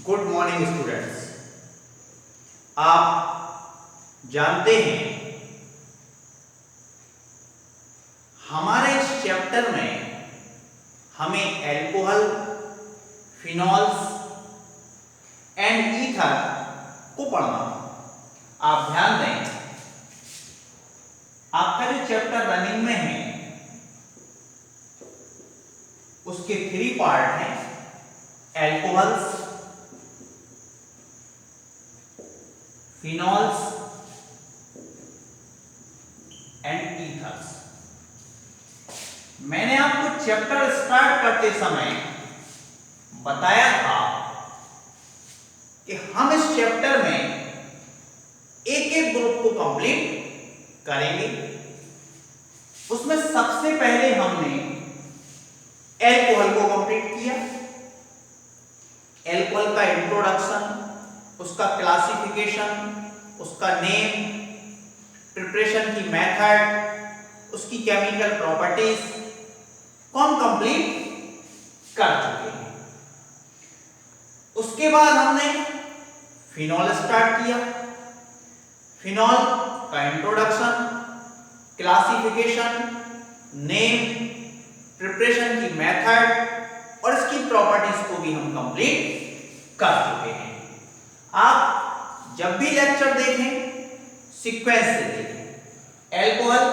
Good morning students. आप जानते हैं हमारे इस चैप्टर में हमें अल्कोहल, फिनॉल्स एंड ईथर को पढ़ना था। आप ध्यान दें, आपका जो चैप्टर रनिंग में है उसके 3 पार्ट हैं: अल्कोहल्स, फिनॉल्स एंड ईथर्स। मैंने आपको चैप्टर स्टार्ट करते समय बताया था कि हम इस चैप्टर में एक एक ग्रुप को कंप्लीट करेंगे। उसमें सबसे पहले हमने अल्कोहल को कंप्लीट किया। अल्कोहल का इंट्रोडक्शन, उसका क्लासिफिकेशन, उसका नेम, प्रिपरेशन की मेथड, उसकी केमिकल प्रॉपर्टीज को हम कंप्लीट कर चुके हैं। उसके बाद हमने फिनॉल स्टार्ट किया। फिनॉल का इंट्रोडक्शन, क्लासिफिकेशन, नेम, प्रिपरेशन की मेथड और इसकी प्रॉपर्टीज को भी हम कंप्लीट कर चुके हैं। आप जब भी लेक्चर देखें सीक्वेंस से देखें। अल्कोहल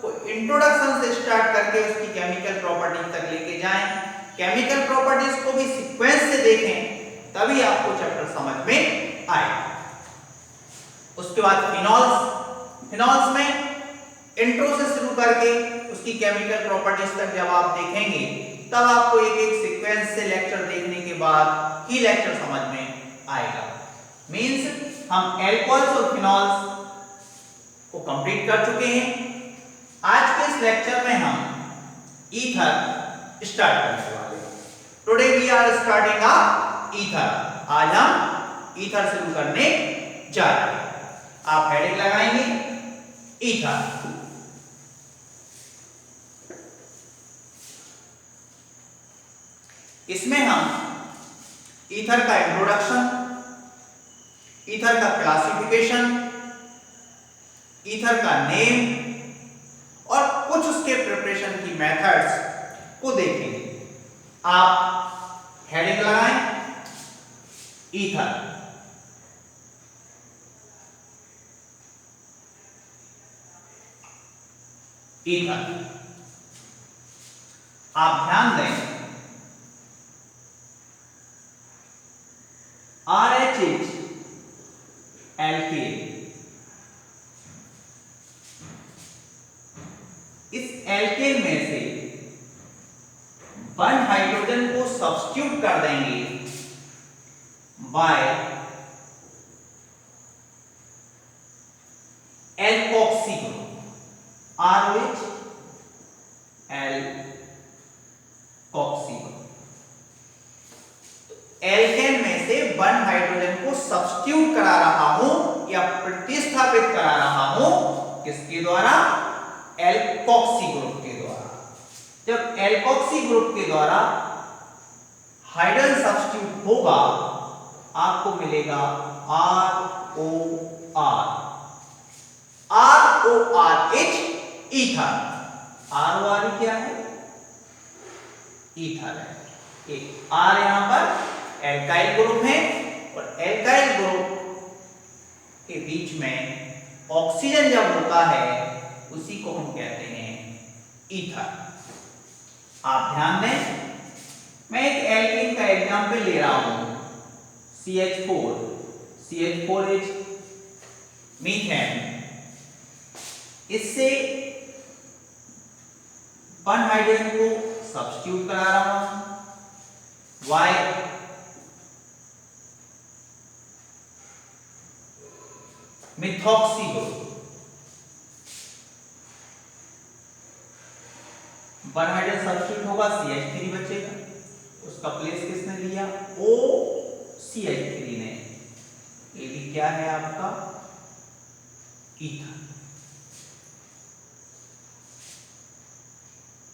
को इंट्रोडक्शन से स्टार्ट करके उसकी केमिकल प्रॉपर्टीज तक लेके जाएं। केमिकल प्रॉपर्टीज को भी सीक्वेंस से देखें, तभी आपको चैप्टर समझ में आएगा। उसके बाद फिनॉल्स में इंट्रो से शुरू करके उसकी केमिकल प्रॉपर्टीज तक जब आप देखेंगे, तब आपको एक एक सीक्वेंस से लेक्चर देखने के बाद ही लेक्चर समझ में आएगा। मींस हम अल्कोहल्स और फिनॉल्स को कंप्लीट कर चुके हैं। आज के इस लेक्चर में हम ईथर स्टार्ट करने वाले हैं। Today we are starting a ether. आज हम ईथर शुरू करने जा रहे हैं। आप हेडिंग लगाएंगे ईथर। इसमें हम ईथर का इंट्रोडक्शन, ईथर का क्लासिफिकेशन, ईथर का नेम और कुछ उसके प्रिपरेशन की मेथड्स को देखेंगे। आप हेडिंग लगाएं ईथर। ईथर, आप ध्यान दें, RH एल्केन। इस एल्केन में से 1 हाइड्रोजन को सब्स्टिट्यूट कर देंगे by alkoxy group, RH alkoxy group. Alkane में से 1 हाइड्रोजन को सब्स्टिट्यूट करा रहा हूं या प्रतिस्थापित करा रहा हूं, किसके द्वारा? एल्कोक्सी ग्रुप के द्वारा। जब एल्कोक्सी ग्रुप के द्वारा हाइड्रोजन सब्स्टिट्यूट होगा, आपको मिलेगा RORH ईथर। ROR क्या है? ईथर है। एक R यहां पर एल्काइल ग्रुप है और एल्काइल ग्रुप के बीच में ऑक्सीजन जब होता है उसी को हम कहते हैं ईथर। आप ध्यान दें, मैं एक एल्कीन का एग्जांपल ले रहा हूं, CH4H मीथेन। इससे 1 हाइड्रोजन को सब्स्टिट्यूट करा रहा हूं, Y methoxy group. 1 hydrogen substitute होगा, CH3 बचेगा। उसका प्लेस किसने लिया? OCH3 ने। ये भी क्या है आपका? ईथर।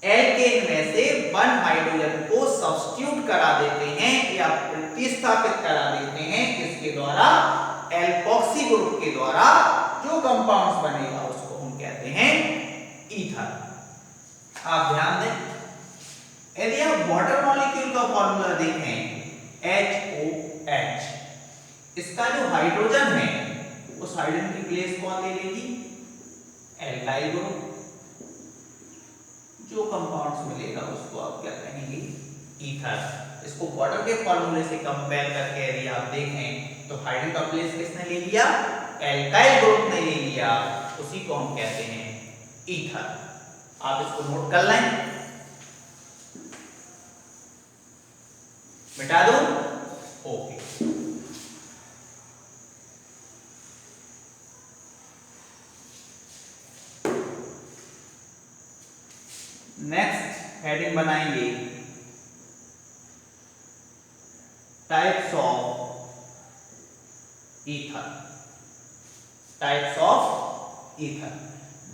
एल्केन में से वन हाइड्रोजन को सब्स्टिट्यूट करा देते हैं या प्रतिस्थापित करा देते हैं, किसके द्वारा? एल्कोक्सी ग्रुप के द्वारा जो कंपाउंड्स बनेगा उसको हम कहते हैं ईथर। आप ध्यान दें, यदि आप वाटर मॉलिक्यूल का फॉर्मूला देखें HOH, इसका जो हाइड्रोजन है उस हाइड्रोजन की प्लेस कौन ले लेगी? Alkyl group. जो कंपाउंड्स मिलेगा उसको आप क्या कहेंगे? ईथर। इसको वाटर के फॉर्मूले से कंपेयर करके यदि आप देखें तो हाइड्रोजन का प्लेस किसने ले लिया? एल्काइल ग्रुप ने ले लिया, उसी को हम कहते हैं ईथर। आप इसको नोट कर लें, मिटा दो। ओके, नेक्स्ट हेडिंग बनाएंगे types of ether. Types of ether,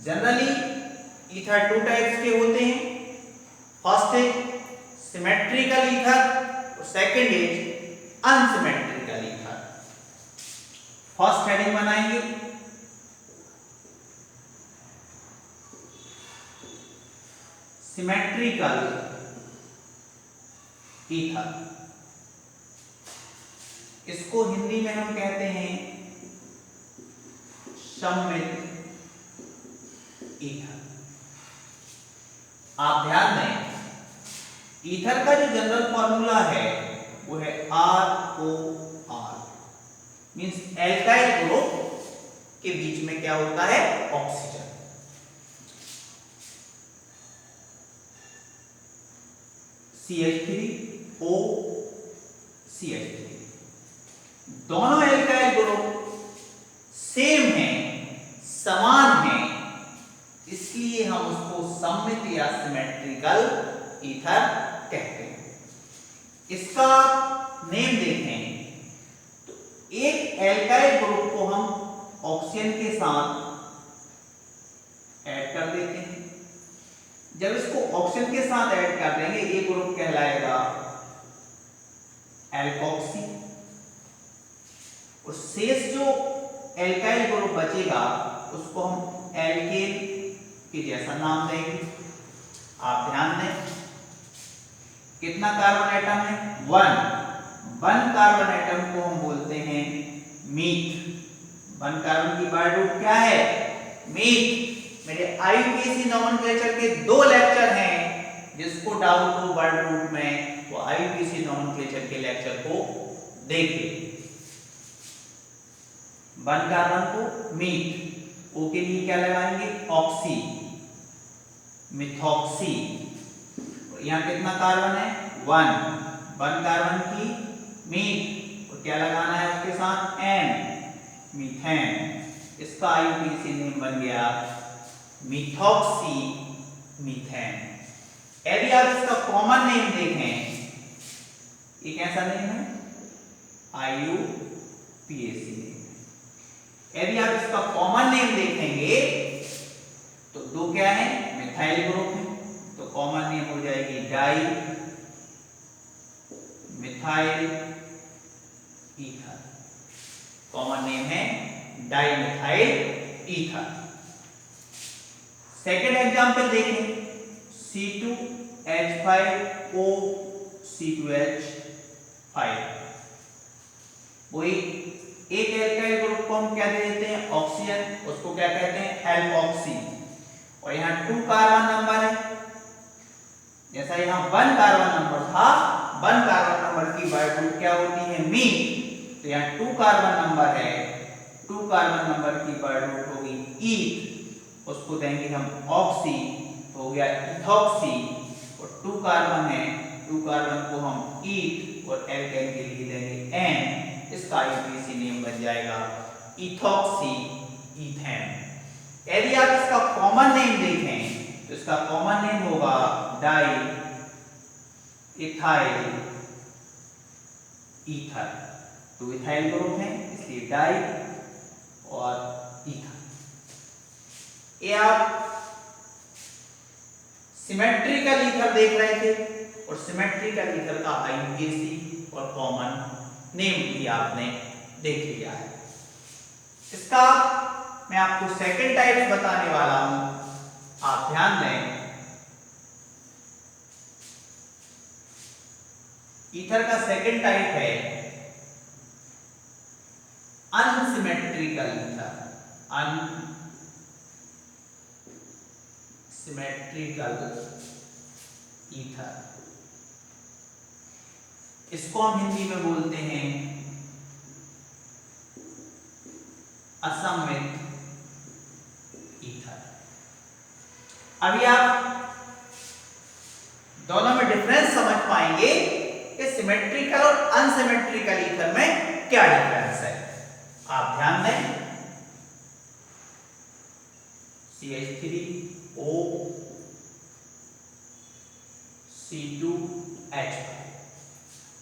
generally ether two types के होते हैं। फर्स्ट इज सिमेट्रिकल ईथर और second is unsymmetrical ether. First heading बनाएंगे सिमेट्रिकल ईथर। इसको हिंदी में हम कहते हैं सममित ईथर। आप ध्यान दें, ईथर का जो जनरल फॉर्मूला है वो है ROR, मींस एल्काइल ग्रुप के बीच में क्या होता है? ऑक्सीजन। CH3O CH3, दोनों एल्काइल ग्रुप सेम हैं, समान हैं, इसलिए हम उसको सममित या सिमेट्रिकल ईथर कहते हैं। इसका नेम देखें तो एक एल्काइल ग्रुप को हम ऑक्सीजन के साथ ऐड कर देते हैं। जब इसको ऑक्सीजन के साथ ऐड कर देंगे, ये ग्रुप कहलाएगा एल्कोक्सी, और शेष जो एल्काइल ग्रुप बचेगा उसको हम एल्केन के जैसा नाम देंगे। आप ध्यान दें, कितना कार्बन एटम है? 1 कार्बन एटम को हम बोलते हैं मीथ। 1 कार्बन की बार रूट क्या है? मीथ। मेरे IUPAC नोमेनक्लेचर के 2 लेक्चर हैं, जिसको डाउट हो वर्ड रूट में वो IUPAC नोमेनक्लेचर के लेक्चर को देखिए। 1 कार्बन को मीथ, O के लिए क्या लगाएंगे? Oxy, methoxy. यहाँ कितना कार्बन है? 1 कार्बन की मीथ, और क्या लगाना है उसके साथ? N, methane. इसका IUPAC नेम बन गया मिथॉक्सी मीथेन। यदि आप इसका कॉमन नेम देखें, ये कैसा नेम है? IUPAC name. यदि आप इसका कॉमन नेम देखेंगे तो 2 क्या है? मिथाइल ग्रुप है, तो कॉमन नेम हो जाएगी dimethyl ether. Common name है dimethyl ether. Second example देखें, C2H5O C2H5। वो एक एल्काइल ग्रुप को हम क्या दे देते हैं? ऑक्सीजन, उसको क्या कहते हैं? एल्कोक्सी। और यहाँ 2 कार्बन नंबर है, जैसा यहाँ 1 कार्बन नंबर था, 1 कार्बन नंबर की वर्ड रूट क्या होती है? मीथ। तो यहाँ 2 कार्बन नंबर है, 2 कार्बन नंबर की वर्ड रूट होगी ईथ, उसको देंगे हम ऑक्सी, हो गया इथॉक्सी। और 2 कार्बन है, 2 कार्बन को हम ईथ और एल्केन के लिए देंगे एन, इसका IUPAC नेम बन जाएगा इथॉक्सी ईथेन। यदि आप इसका कॉमन नेम देखें तो इसका कॉमन नेम होगा di ethyl ether. 2 ethyl group है इसलिए डाई और ईथर। ये आप सिमेट्रिकल ईथर देख रहे थे और सिमेट्रिकल ईथर का IUPAC और कॉमन नेम भी आपने देख लिया है। इसका मैं आपको सेकंड टाइप बताने वाला हूं, आप ध्यान दें। ईथर का सेकंड टाइप है अनसिमेट्रिकल ईथर। अनसिमेट्रिकल ईथर, इसको हम हिंदी में बोलते हैं असममित ईथर। अभी आप दोनों में डिफरेंस समझ पाएंगे कि सिमेट्रिकल और अनसिमेट्रिकल ईथर में क्या डिफरेंस है। आप ध्यान दें, CH3O C2H5।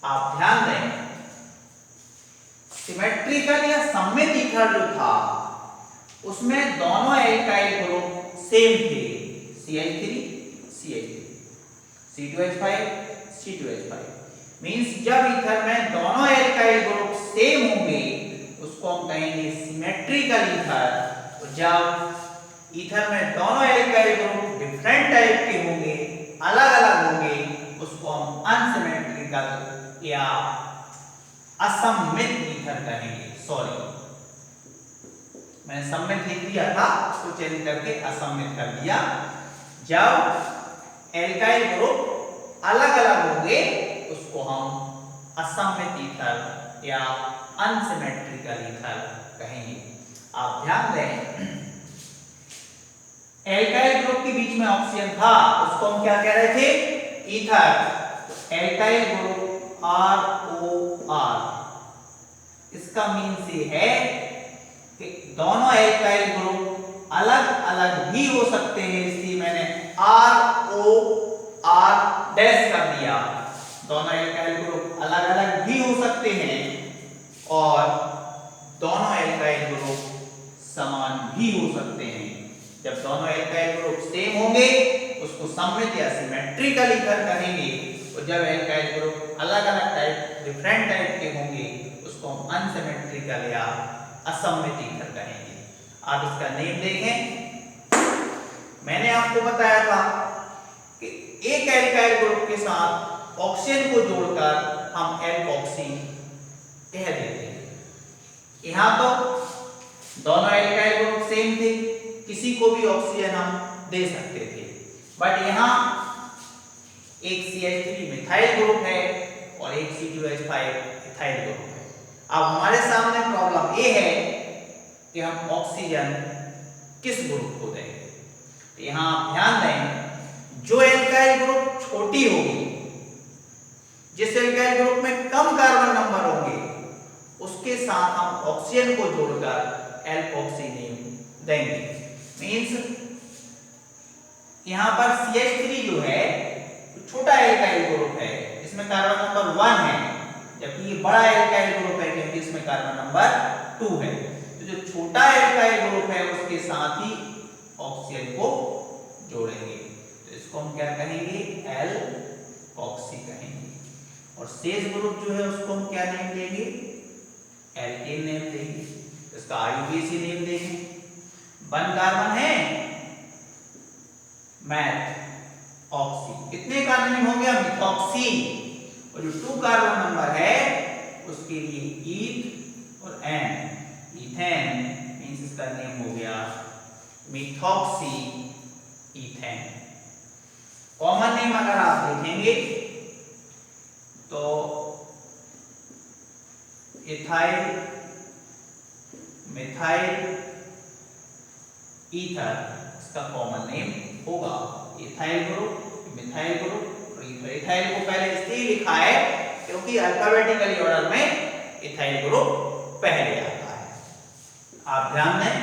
आप ध्यान दें, सिमेट्रिकल या सममित ईथर जो था उसमें दोनों एल्काइल ग्रुप सेम थे, CH3 CH3, C2H5 C2H5। Means जब ईथर में दोनों एल्काइल ग्रुप सेम होंगे उसको हम कहेंगे सिमेट्रिकल ईथर, और जब ईथर में दोनों एल्काइल ग्रुप डिफरेंट टाइप के होंगे, अलग अलग होंगे, उसको हम अनसिमेट्रिकल या असममित ईथर कहेंगे। सॉरी, मैंने सममित लिख दिया था, उसको चेंज करके असममित कर दिया। जब एल्काइल ग्रुप अलग अलग होंगे उसको हम असममित ईथर या अनसिमेट्रिकल ईथर कहेंगे। आप ध्यान दें, एल्काइल ग्रुप के बीच में ऑक्सीजन था, उसको हम क्या कह रहे थे? ईथर। एल्काइल ग्रुप ROR, इसका मीन्स ये है कि दोनों एल्काइल ग्रुप अलग अलग भी हो सकते हैं, इसलिए मैंने ROR डैश कर दिया। दोनों एल्काइल ग्रुप अलग अलग भी हो सकते हैं और दोनों एल्काइल ग्रुप समान भी हो सकते हैं। जब दोनों एल्काइल ग्रुप सेम होंगे उसको सममित या सिमेट्रिकल ईथर कहेंगे, और जब एल्काइल ग्रुप अलग अलग टाइप डिफरेंट टाइप के होंगे उसको हम अनसिमेट्रिकल या असममित ईथर कहेंगे। आप इसका नेम देखें, मैंने आपको बताया था कि एक एल्काइल ग्रुप के साथ ऑक्सीजन को जोड़कर हम एल्कोक्सी कह देते हैं। यहां तो दोनों एल्काइल ग्रुप सेम थे, किसी को भी ऑक्सीजन हम दे सकते थे, बट यहां एक CH3 मिथाइल ग्रुप है और एक C2H5 इथाइल ग्रुप है। अब हमारे सामने प्रॉब्लम ये है कि हम ऑक्सीजन किस ग्रुप को देंगे। तो यहां आप ध्यान दें, जो एल्काइल ग्रुप छोटी होगी, जिस एल्काइल ग्रुप में कम कार्बन नंबर होंगे, उसके साथ हम ऑक्सीजन को जोड़कर एल्कोक्सी नेम देंगे। मींस यहां पर CH3 जो है छोटा एल्काइल ग्रुप है, इसमें कार्बन नंबर 1 है, जबकि ये बड़ा एल्काइल ग्रुप है क्योंकि इसमें कार्बन नंबर 2 है। तो जो छोटा एल्काइल ग्रुप है उसके साथ ही ऑक्सीजन को जोड़ेंगे, तो इसको हम क्या कहेंगे? एल्कोक्सी कहेंगे। और शेष ग्रुप जो है उसको हम क्या नेम देंगे? एल्केन नेम देंगे। इसका IUPAC नेम देंगे। 1 कार्बन है, मैथ ऑक्सी, कितने कार्बन हो गया? मिथॉक्सी। और जो 2 कार्बन नंबर है उसके लिए ईथ और एन, इथेन, मींस इसका नेम हो गया मिथॉक्सी इथेन। कॉमन नेम अगर आप देखेंगे तो इथाइल मिथाइल ईथर, इसका कॉमन नेम होगा इथाइल ग्रुप, मिथाइल ग्रुप और ईथर। इथाइल को पहले इसलिए लिखा है क्योंकि अल्फाबेटिकली ऑर्डर में इथाइल ग्रुप पहले आता है। आप ध्यान दें,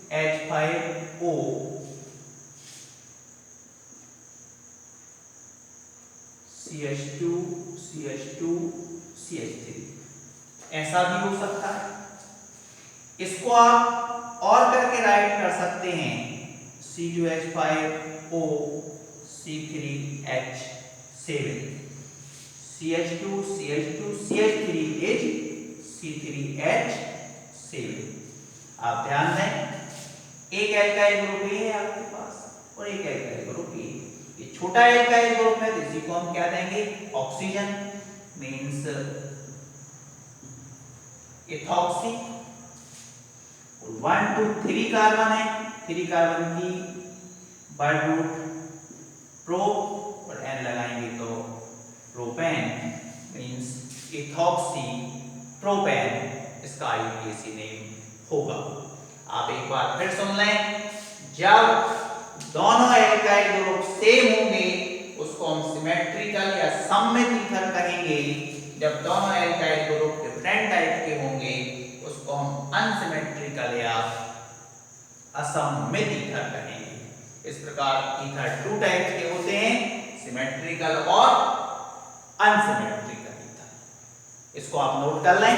C2H5O CH2 CH2 CH3 ऐसा भी हो सकता है। इसको आप और करके राइट कर सकते हैं C2H5O C3H7 CH2 CH2 CH3 is C3H7। आप ध्यान दें, एक एल्काइल ग्रुप ये है आपके पास और एक एल्काइल ग्रुप ये छोटा एल्काइल ग्रुप है, इसी को हम क्या देंगे ऑक्सीजन मींस इथॉक्सी। 1 2 3 कार्बन है, 3 कार्बन की वर्ड रूट प्रो और एन लगाएंगे तो प्रोपेन मींस इथॉक्सी प्रोपेन, इसका आईयूपीएसी नेम होगा। आप एक बार फिर सुन लें, जब दोनों एल्काइल ग्रुप सेम होंगे उसको हम सिमेट्रिकल या सममित ईथर कहेंगे। जब दोनों एल्काइल ग्रुप डिफरेंट टाइप के होंगे उसको हम अनसिमेट्रिकल या असममित ईथर कहेंगे। इस प्रकार ईथर 2 टाइप के होते हैं, सिमेट्रिकल और अनसिमेट्रिकल ईथर। इसको आप नोट कर लें,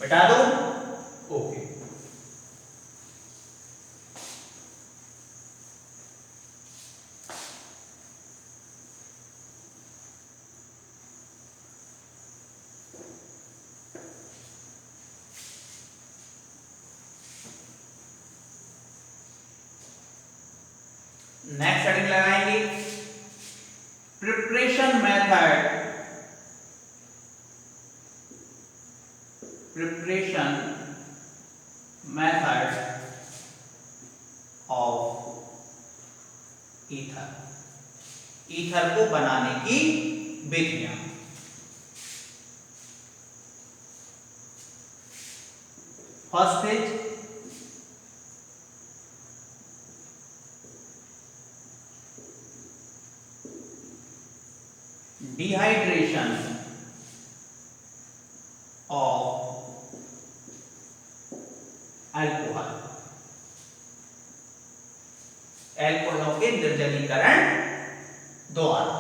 बता दो ओके। नेक्स्ट हेडिंग लगाएंगे preparation method. Preparation method of ether, ether को बनाने की विधियां। First is dehydration of alcohol, एल्कोहलों के निर्जलीकरण द्वारा।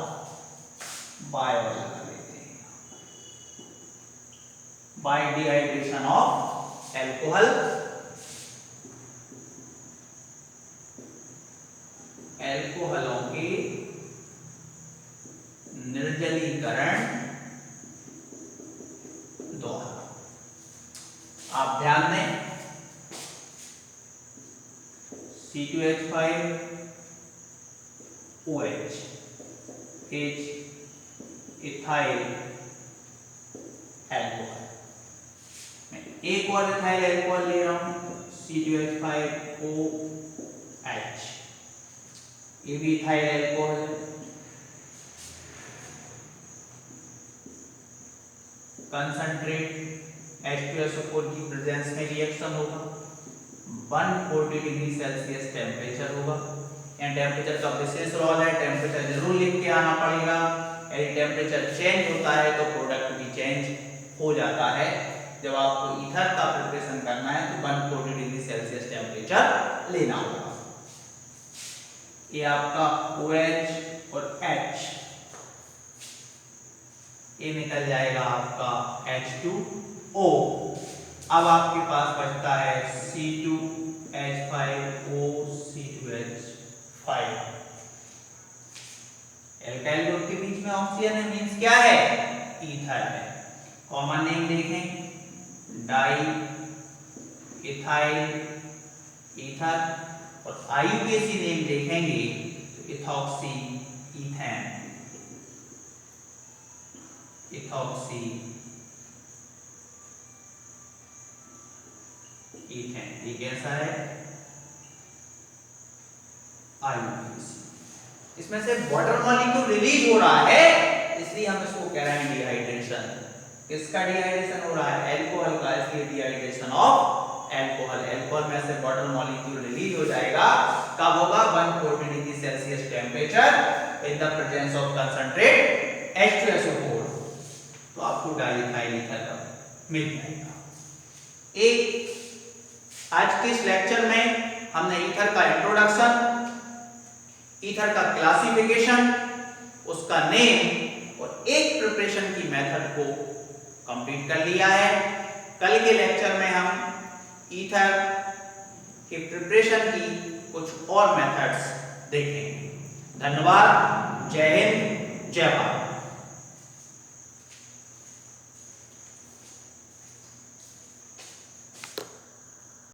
बाय लगा लेते हैं, बाय डिहाइड्रेशन ऑफ एल्कोहल, एल्कोहलों के निर्जलीकरण द्वारा। आप ध्यान दें, C2H5OH is ethyl alcohol। मैं एक और इथाइल अल्कोहल ले रहा हूं C2H5OH, ये भी इथाइल अल्कोहल है। कंसंट्रेट H2SO4 की प्रेजेंस में रिएक्शन होगा, 140 डिग्री सेल्सियस टेम्परेचर होगा। यहाँ टेम्परेचर का विशेष रोल है, टेम्परेचर जरूर लिख के आना पड़ेगा। यदि टेम्परेचर चेंज होता है तो प्रोडक्ट भी चेंज हो जाता है। जब आपको ईथर का प्रिपरेशन करना है तो 140 डिग्री सेल्सियस टेम्परेचर लेना होगा। ये आपका OH और H, ये निकल जाएगा आपका H2O। अब आपके पास बचता है C2H5O C2H5। एल्काइल ग्रुप के बीच में ऑक्सीजन है, मींस क्या है ईथर है। कॉमन नेम देखें, डाई इथाइल ईथर, और आईयूपीएसी नेम देखेंगे तो इथॉक्सी ईथेन, इथॉक्सी ईथेन। ये कैसा है आईयूपीएसी। इसमें से वाटर मॉलिक्यूल रिलीज हो रहा है, इसलिए हम इसको कह रहे हैं डिहाइड्रेशन। किसका डिहाइड्रेशन हो रहा है एल्कोहल का, इसलिए डिहाइड्रेशन ऑफ एल्कोहल। एल्कोहल में से वाटर मॉलिक्यूल रिलीज हो जाएगा, कब होगा 140 degree Celsius temperature in the presence of concentrate H2SO4, तो आपको डाइइथाइल ईथर मिल जाएगा। एक आज के इस लेक्चर में हमने ईथर का इंट्रोडक्शन, ईथर का क्लासिफिकेशन, उसका नेम और एक प्रिपरेशन की मेथड को कंप्लीट कर लिया है। कल के लेक्चर में हम ईथर के प्रिपरेशन की कुछ और मेथड्स देखेंगे। धन्यवाद। जय हिंद, जय भारत।